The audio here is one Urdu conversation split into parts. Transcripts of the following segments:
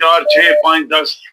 4 6 5 10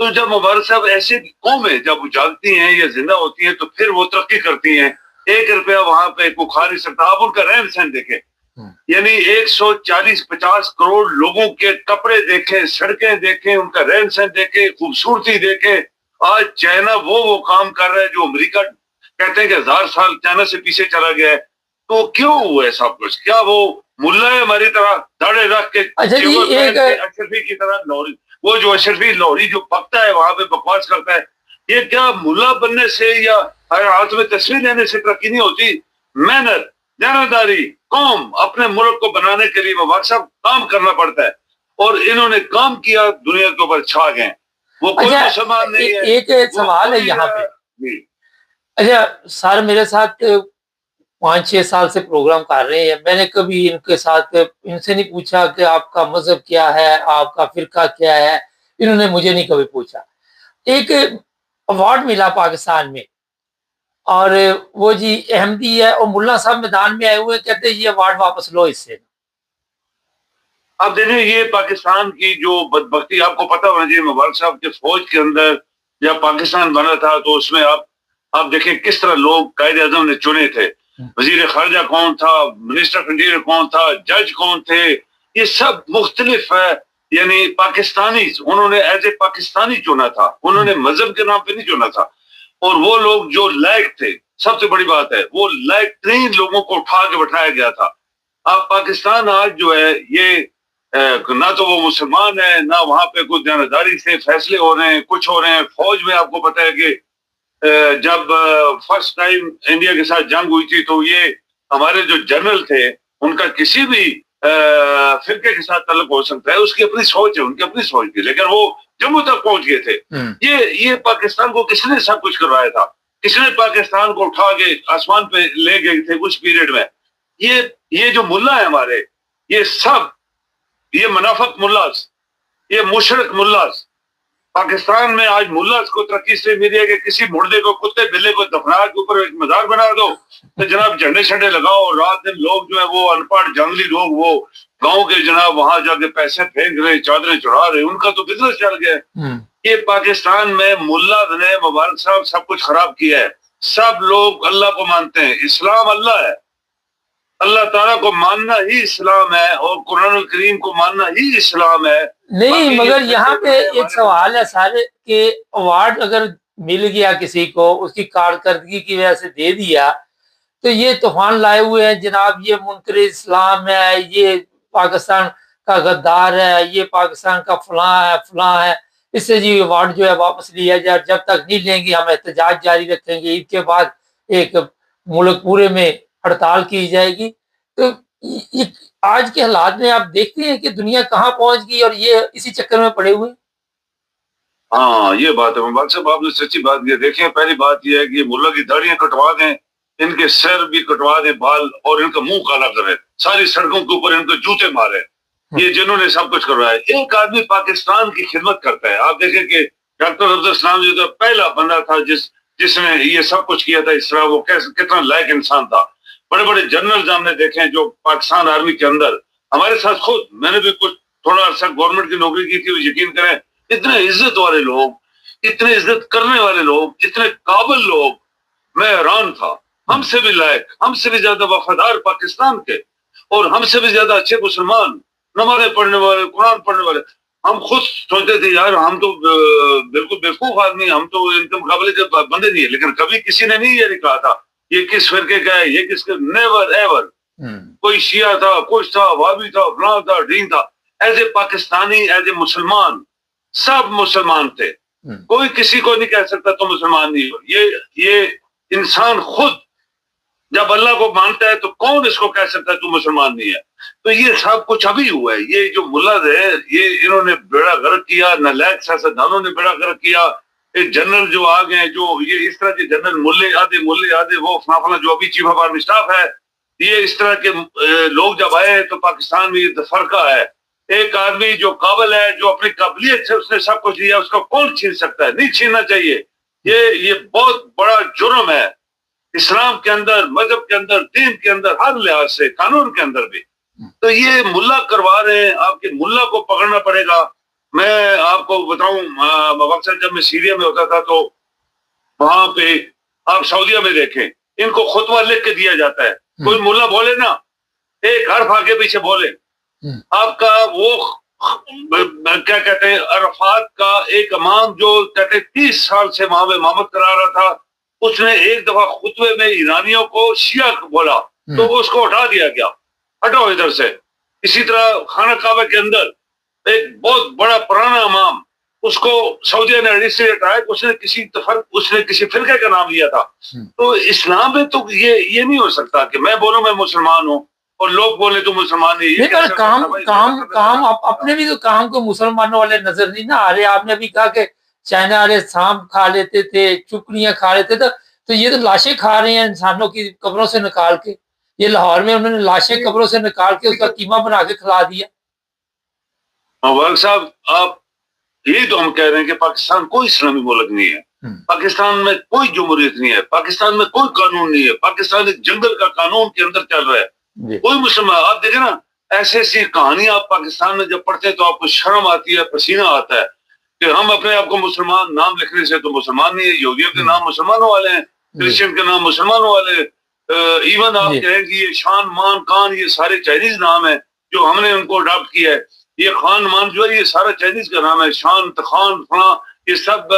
تو جب مبارک صاحب ایسی قومیں جب جاگتی ہیں یا زندہ ہوتی ہیں تو پھر وہ ترقی کرتی ہیں. 1 روپیہ وہاں پہ کوئی کھا نہیں سکتا. آپ ان کا رہن سہن دیکھیں, یعنی 140-50 کروڑ لوگوں کے کپڑے دیکھیں, سڑکیں دیکھیں, ان کا رہن سہن دیکھیں, خوبصورتی دیکھیں. آج چائنا وہ کام کر رہا ہے جو امریکہ کہتے ہیں کہ 1000 سال چائنا سے پیچھے چلا گیا ہے. تو کیوں ہوا ہے سب کچھ؟ کیا وہ ملا ہے ہماری طرح داڑھے رکھ کے اشرفی کی طرح لاہوری, وہ جو اشرفی لاہوری جو پکتا ہے وہاں پہ بکواس کرتا ہے, یہ کیا ملا بننے سے یا ہاتھ میں تصویر لینے سے ترقی نہیں ہوتی؟ محنت, دیانتداری, قوم اپنے ملک کو بنانے کے لیے مبارک صاحب کام کرنا پڑتا ہے, اور انہوں نے کام کیا, دنیا کے اوپر چھا گئے. وہ کوئی مسلمان نہیں ہے. ایک سوال ہے یہاں پہ. اچھا سر, میرے ساتھ 5-6 سال سے پروگرام کر رہے ہیں, میں نے کبھی ان کے ساتھ ان سے نہیں پوچھا کہ آپ کا مذہب کیا ہے, آپ کا فرقہ کیا ہے, انہوں نے مجھے نہیں کبھی پوچھا. ایک ایوارڈ ملا پاکستان میں, اور وہ جی احمدی ہے, اور ملا صاحب میدان میں آئے ہوئے, کہتے ہیں یہ ایوارڈ واپس لو اس سے. اب دیکھیں یہ پاکستان کی جو بدبختی, آپ کو پتا ہونا چاہیے مبارک صاحب کے فوج کے اندر جب پاکستان بنا تھا تو اس میں آپ دیکھیں کس طرح لوگ قائد اعظم نے چنے تھے. وزیر خارجہ کون تھا, منسٹر آف انٹیریئر کون تھا, جج کون تھے, یہ سب مختلف ہے. یعنی پاکستانی, انہوں نے ایز اے پاکستانی چنا تھا, انہوں نے مذہب کے نام پہ نہیں چنا تھا. اور وہ لوگ جو لائق تھے, سب سے بڑی بات ہے وہ لائق ترین لوگوں کو اٹھا کے بٹھایا گیا تھا. اب پاکستان آج جو ہے یہ نہ تو وہ مسلمان ہے, نہ وہاں پہ کوئی دیانتداری سے فیصلے ہو رہے ہیں, کچھ ہو رہے ہیں. فوج میں آپ کو پتا ہے کہ جب فرسٹ ٹائم انڈیا کے ساتھ جنگ ہوئی تھی تو یہ ہمارے جو جنرل تھے ان کا کسی بھی فرقے کے ساتھ تعلق ہو سکتا ہے, اس کی اپنی سوچ ہے, ان کی اپنی سوچ تھی, لیکن وہ جموں تک پہنچ گئے تھے. یہ پاکستان کو کس نے سب کچھ کروایا تھا, کس نے پاکستان کو اٹھا کے آسمان پہ لے گئے تھے اس پیریڈ میں. یہ جو ملا ہے ہمارے, یہ سب یہ منافق ملاز, یہ مشرک ملاز. پاکستان میں آج ملاز کو ترقی سے ملی ہے کہ کسی مردے کو, کتے بلے کو دفنا کے اوپر ایک مزار بنا دو تو جناب جھنڈے شنڈے لگاؤ, اور رات دن لوگ جو ہے وہ ان پڑھ جنگلی لوگ وہ گاؤں کے جناب وہاں جا کے پیسے پھینک رہے, چادریں چڑھا رہے, ان کا تو بزنس چل گیا. یہ پاکستان میں ملا نے مبارک صاحب سب کچھ خراب کیا ہے. سب لوگ اللہ کو مانتے ہیں, اسلام اللہ ہے, اللہ تعالیٰ کو ماننا ہی اسلام ہے, اور قرآن الکریم کو ماننا ہی اسلام ہے. نہیں, مگر یہاں پہ ایک سوال ہے سارے کہ ایوارڈ اگر مل گیا کسی کو, اس کی کارکردگی کی وجہ سے دے دیا, تو یہ طوفان لائے ہوئے ہیں جناب, یہ منکر اسلام ہے, یہ پاکستان کا غدار ہے, یہ پاکستان کا فلاں ہے, اس سے جی ایوارڈ جو ہے واپس لیا جائے, جب تک نہیں لیں گے ہم احتجاج جاری رکھیں گے, عید کے بعد ایک ملک پورے میں ہڑتال کی جائے گی. تو آج کے حالات میں آپ دیکھتے ہیں کہ دنیا کہاں پہنچ گئی, اور یہ اسی چکر میں پڑے ہوئے. ہاں یہ بات ہے مبارک صاحب, آپ نے سچی بات کی. دیکھیں پہلی بات یہ ہے کہ ملا کی داڑیاں کٹوا دیں, ان کے سر بھی کٹوا دیں بال, اور ان کا منہ کالا کریں, ساری سڑکوں کے اوپر ان کو جوتے مارے, یہ جنہوں نے سب کچھ کروایا. ایک آدمی پاکستان کی خدمت کرتا ہے. آپ دیکھیں کہ ڈاکٹر عبد السلام جو پہلا بندہ تھا جس نے یہ سب کچھ کیا تھا, اس طرح وہ کتنا لائق انسان تھا. بڑے بڑے جنرل ہم نے دیکھے ہیں جو پاکستان آرمی کے اندر ہمارے ساتھ, خود میں نے بھی کچھ تھوڑا عرصہ گورنمنٹ کی نوکری کی تھی, یقین کریں اتنے عزت والے لوگ, اتنے عزت کرنے والے لوگ, اتنے قابل لوگ, میں حیران تھا. ہم سے بھی لائق, ہم سے بھی زیادہ وفادار پاکستان کے, اور ہم سے بھی زیادہ اچھے مسلمان, نمازیں پڑھنے والے, قرآن پڑھنے والے. ہم خود سوچتے تھے یار ہم تو بالکل بیوقوف آدمی, ہم تو ان کے مقابلے کے بندے نہیں ہے, لیکن کبھی کسی نے نہیں یہ نہیں کہا تھا یہ کس فرقے کا ہے, یہ کس کا, نیور ایور. کوئی شیعہ تھا, کچھ تھا, وہابی تھا, فلاں تھا, ڈین تھا. As a Pakistani, as a مسلمان, سب مسلمان تھے. کوئی کسی کو نہیں کہہ سکتا تو مسلمان نہیں ہو. یہ انسان خود جب اللہ کو مانتا ہے تو کون اس کو کہہ سکتا ہے تو مسلمان نہیں ہے. تو یہ سب کچھ ابھی ہوا ہے. یہ جو ملت ہے یہ انہوں نے بیڑا غرق کیا, نالائق سیاستدانوں نے بیڑا غرق کیا. ایک جنرل جو آ گئے, جو یہ اس طرح کے جنرل ملے آدھے وہ فلاں جو ابھی چیف آف آرمی اسٹاف ہے, یہ اس طرح کے لوگ جب آئے تو پاکستان میں یہ فرقہ ہے. ایک آدمی جو قابل ہے, جو اپنی قابلیت سے اس نے سب کچھ لیا, اس کو کون چھین سکتا ہے؟ نہیں چھیننا چاہیے. یہ بہت بڑا جرم ہے اسلام کے اندر, مذہب کے اندر, دین کے اندر, ہر لحاظ سے, قانون کے اندر بھی. تو یہ ملا کروا رہے ہیں, آپ کے ملا کو پکڑنا پڑے گا. میں آپ کو بتاؤں اکثر جب میں سیریا میں ہوتا تھا تو وہاں پہ آپ سعودیہ میں دیکھیں ان کو خطبہ لکھ کے دیا جاتا ہے. کوئی ملا بولے نا ایک حرف آگے پیچھے بولے. آپ کا وہ کیا کہتے ہیں عرفات کا ایک امام جو کہتے ہیں 30 سال سے وہاں میں امامت کرا رہا تھا, اس نے ایک دفعہ خطبے میں ایرانیوں کو شیعہ بولا تو اس کو ہٹا دیا گیا, ہٹو ادھر سے. اسی طرح خانہ کعبہ کے اندر ایک بہت بڑا پرانا امام, اس کو سعودیہ نے رجسٹر ہٹایا, اس نے کسی فرقے کا نام لیا تھا. تو اسلام میں تو یہ نہیں ہو سکتا کہ میں بولوں میں مسلمان ہوں اور لوگ بولے تو مسلمان نہیں. کام اپنے بھی تو کام کو مسلمانوں والے نظر نہیں نہ آ رہے. آپ نے ابھی کہا کہ چائنا والے سانپ کھا لیتے تھے, چپڑیاں کھا لیتے تھے, تو یہ تو لاشیں کھا رہے ہیں انسانوں کی قبروں سے نکال کے. یہ لاہور میں انہوں نے لاشیں قبروں سے نکال کے اس کا قیمہ بنا کے کھلا دیا. صاحب آپ یہی تو ہم کہہ رہے ہیں کہ پاکستان کوئی اسلامی ملک نہیں ہے, پاکستان میں کوئی جمہوریت نہیں ہے, پاکستان میں کوئی قانون نہیں ہے, پاکستان ایک جنگل کا قانون کے اندر چل رہا ہے. کوئی مسلمان آپ دیکھیں نا ایسی ایسی کہانیاں آپ پاکستان میں جب پڑھتے ہیں تو آپ کو شرم آتی ہے, پسینہ آتا ہے کہ ہم اپنے آپ کو مسلمان نام لکھنے سے تو مسلمان نہیں ہے. یہودیوں کے نام مسلمانوں والے ہیں, کرسچن کے نام مسلمانوں والے ہیں, ایون آپ کہیں کہ یہ شان مان کان یہ سارے چائنیز نام ہیں جو ہم نے ان کو اڈاپٹ کیا ہے. یہ خان مان جو ہے یہ سارا چائنیز کا نام ہے, شان تخان فلاں یہ سب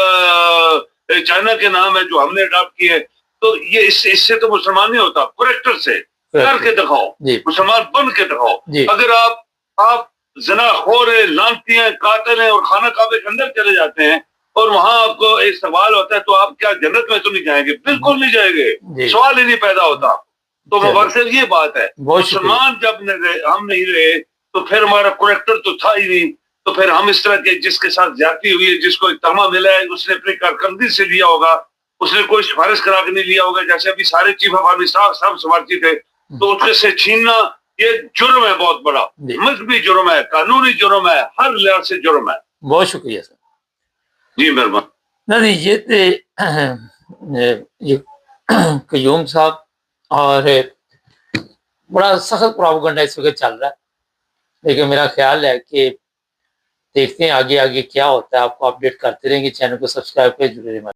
چائنا کے نام ہے جو ہم نے اڈاپٹ کیے. تو یہ اس سے تو مسلمان نہیں ہوتا, کریکٹر سے کر کے دکھاؤ, مسلمان بن کے دکھاؤ. اگر آپ زنا خور ہیں, لانتی ہیں, قاتل ہیں اور خانہ کعبے کے اندر چلے جاتے ہیں اور وہاں آپ کو ایک سوال ہوتا ہے تو آپ کیا جنت میں تو نہیں جائیں گے؟ بالکل نہیں جائیں گے, سوال ہی نہیں پیدا ہوتا. تو مقصد یہ بات ہے مسلمان جب ہم نہیں رہے تو پھر ہمارا کریکٹر تو تھا ہی نہیں. تو پھر ہم اس طرح کے جس کے ساتھ زیادتی ہوئی ہے, جس کو ایک تمغہ ملا ہے, اس نے اپنی کارکردگی سے لیا ہوگا, اس نے کوئی سفارش کرا کے نہیں لیا ہوگا. جیسے ابھی سارے چیف آف آرمی سب سفارتی تھے, تو اس کے سے چھیننا یہ جرم ہے, بہت بڑا مذہبی جرم ہے, قانونی جرم ہے, ہر لحاظ سے جرم ہے. بہت شکریہ سر. جی مہربانی. نہیں یہ تھے یہ قیوم صاحب, اور بڑا سخت پروپیگنڈا اس وقت چل رہا ہے, لیکن میرا خیال ہے کہ دیکھتے ہیں آگے کیا ہوتا ہے. آپ کو اپڈیٹ کرتے رہیں گے, چینل کو سبسکرائب کریں, جڑے رہیں.